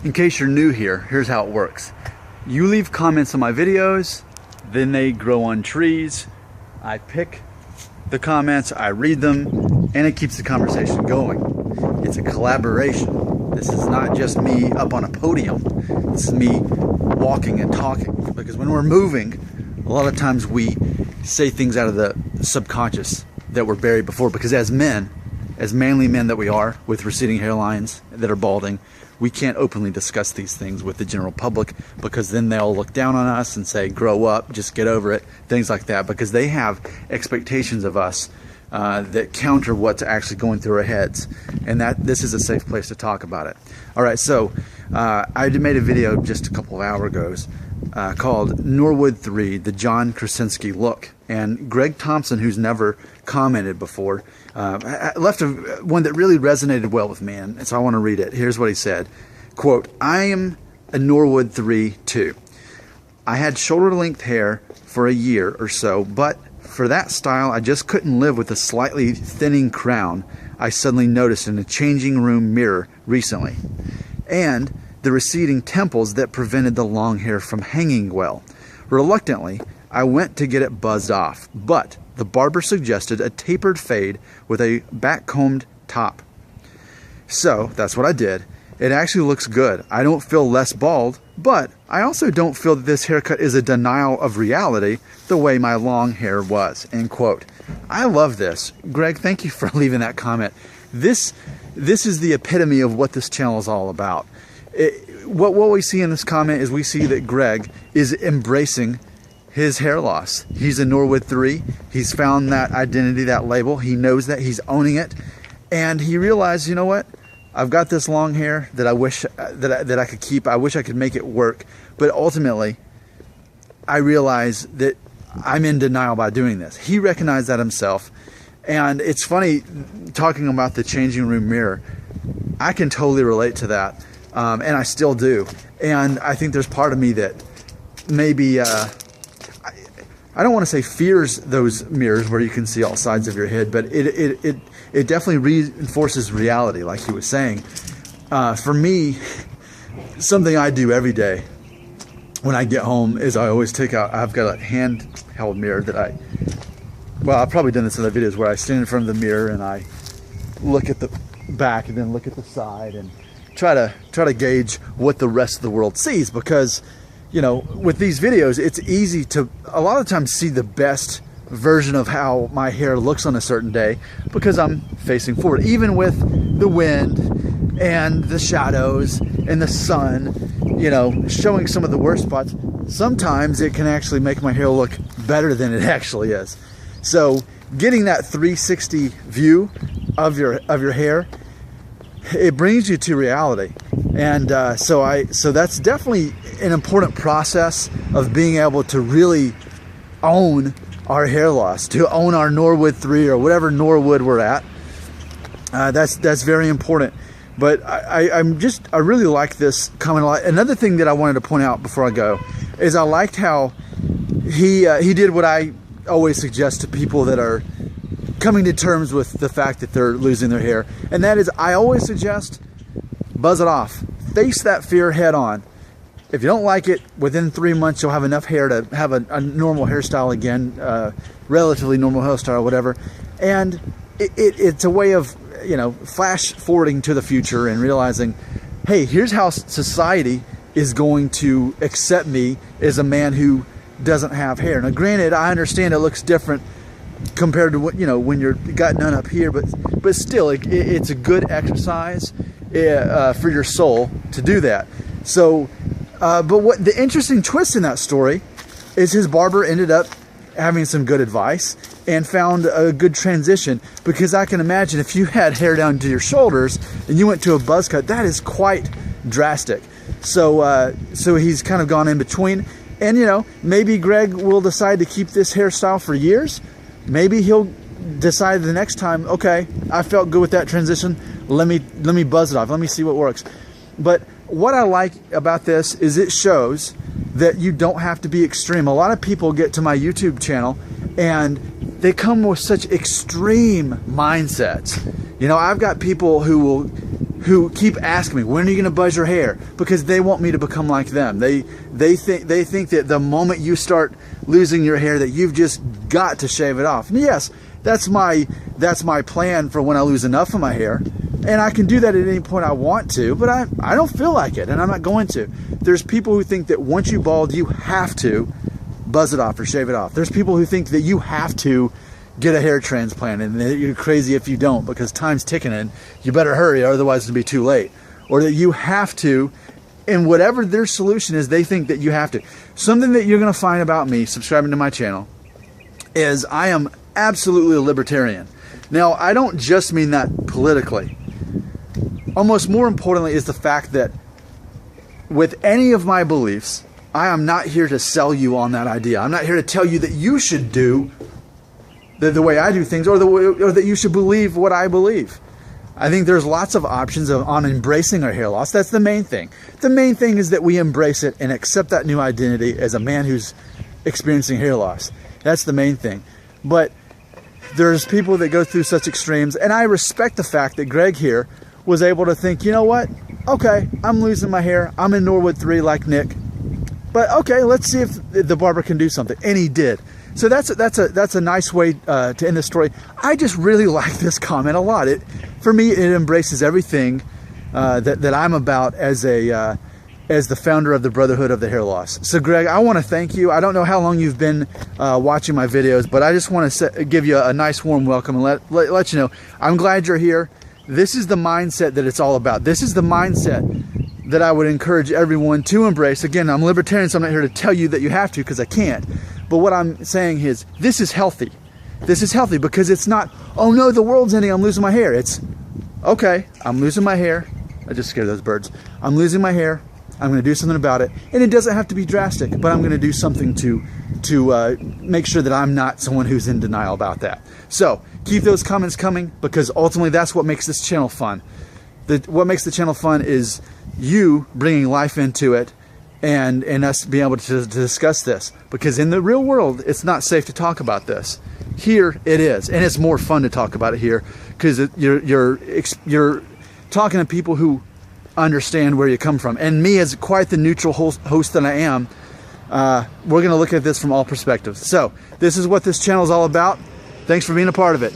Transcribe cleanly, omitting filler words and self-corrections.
In case you're new here, here's how it works. You leave comments on my videos, then they grow on trees. I pick the comments, I read them, and it keeps the conversation going. It's a collaboration. This is not just me up on a podium. This is me walking and talking. Because when we're moving, a lot of times we say things out of the subconscious that were buried before. Because as men, as manly men that we are, with receding hairlines that are balding, we can't openly discuss these things with the general public, because then they'll look down on us and say, grow up, just get over it, things like that, because they have expectations of us that counter what's actually going through our heads, and that this is a safe place to talk about it. All right, so I made a video just a couple of hours ago called Norwood 3, the John Krasinski look. And Greg Thompson, who's never commented before, left one that really resonated well with me, and so I want to read it. Here's what he said. Quote, I am a Norwood 3 too. I had shoulder-length hair for a year or so, but for that style, I just couldn't live with a slightly thinning crown I suddenly noticed in a changing room mirror recently, and the receding temples that prevented the long hair from hanging well. Reluctantly, I went to get it buzzed off, but the barber suggested a tapered fade with a back-combed top. So that's what I did. It actually looks good. I don't feel less bald, but I also don't feel that this haircut is a denial of reality the way my long hair was. End quote. I love this. Greg, thank you for leaving that comment. This is the epitome of what this channel is all about. What we see in this comment is we see that Greg is embracing his hair loss. He's a Norwood 3. He's found that identity, that label. He knows that. He's owning it. And he realized, you know what? I've got this long hair that I wish that I could keep. I wish I could make it work. But ultimately, I realize that I'm in denial by doing this. He recognized that himself. And it's funny, talking about the changing room mirror, I can totally relate to that. And I still do. And I think there's part of me that maybe... I don't want to say fears those mirrors where you can see all sides of your head, but it definitely reinforces reality, like he was saying. For me, something I do every day when I get home is I always take out, I've got a handheld mirror that I've probably done this in other videos, where I stand in front of the mirror and I look at the back and then look at the side and try to gauge what the rest of the world sees, because you know, with these videos, it's easy to a lot of times see the best version of how my hair looks on a certain day because I'm facing forward. Even with the wind and the shadows and the sun, you know, showing some of the worst spots, sometimes it can actually make my hair look better than it actually is. So getting that 360 view of your hair, it brings you to reality. And so that's definitely an important process of being able to really own our hair loss, to own our Norwood 3 or whatever Norwood we're at. That's very important. But I really like this comment a lot. Another thing that I wanted to point out before I go is I liked how he did what I always suggest to people that are coming to terms with the fact that they're losing their hair, and that is, I always suggest buzz it off. Face that fear head on. If you don't like it, within 3 months you'll have enough hair to have a normal hairstyle again, relatively normal hairstyle, whatever. And it's a way of, you know, flash forwarding to the future and realizing, hey, here's how society is going to accept me as a man who doesn't have hair. Now, granted, I understand it looks different compared to what, you know, when you're got none up here, but still, it's a good exercise for your soul to do that. So, but what the interesting twist in that story is, his barber ended up having some good advice and found a good transition, because I can imagine if you had hair down to your shoulders and you went to a buzz cut, that is quite drastic. So he's kind of gone in between, and you know, maybe Greg will decide to keep this hairstyle for years. Maybe he'll decide the next time, okay, I felt good with that transition, let me buzz it off, let me see what works. But what I like about this is it shows that you don't have to be extreme. A lot of people get to my YouTube channel and they come with such extreme mindsets. You know, I've got people who who keep asking me, when are you going to buzz your hair? Because they want me to become like them. They think that the moment you start losing your hair that you've just got to shave it off. And yes, that's my plan for when I lose enough of my hair. And I can do that at any point I want to, but I don't feel like it, and I'm not going to. There's people who think that once you bald, you have to buzz it off or shave it off. There's people who think that you have to get a hair transplant, and that you're crazy if you don't, because time's ticking and you better hurry, otherwise it'll be too late. Or that you have to, and whatever their solution is, they think that you have to. Something that you're going to find about me subscribing to my channel is I am absolutely a libertarian. Now, I don't just mean that politically. Almost more importantly is the fact that with any of my beliefs, I am not here to sell you on that idea. I'm not here to tell you that you should do the way I do things, or that you should believe what I believe. I think there's lots of options on embracing our hair loss. That's the main thing. The main thing is that we embrace it and accept that new identity as a man who's experiencing hair loss. That's the main thing. But there's people that go through such extremes, and I respect the fact that Greg here was able to think, you know what? Okay, I'm losing my hair. I'm in Norwood 3 like Nick. But okay, let's see if the barber can do something. And he did. So that's a nice way to end the story. I just really like this comment a lot. For me, it embraces everything that I'm about as the founder of the Brotherhood of the Hair Loss. So Greg, I want to thank you. I don't know how long you've been watching my videos, but I just want to give you a nice warm welcome and let you know I'm glad you're here. This is the mindset that it's all about. This is the mindset that I would encourage everyone to embrace. Again, I'm libertarian, so I'm not here to tell you that you have to, because I can't. But what I'm saying is, this is healthy. This is healthy because it's not, oh no, the world's ending, I'm losing my hair. It's, okay, I'm losing my hair. I just scared those birds. I'm losing my hair. I'm going to do something about it. And it doesn't have to be drastic, but I'm going to do something to make sure that I'm not someone who's in denial about that. So keep those comments coming, because ultimately that's what makes this channel fun. What makes the channel fun is you bringing life into it, and us being able to discuss this. Because in the real world, it's not safe to talk about this. Here it is, and it's more fun to talk about it here, because you're talking to people who understand where you come from. And me, as quite the neutral host that I am, we're going to look at this from all perspectives. So this is what this channel is all about. Thanks for being a part of it.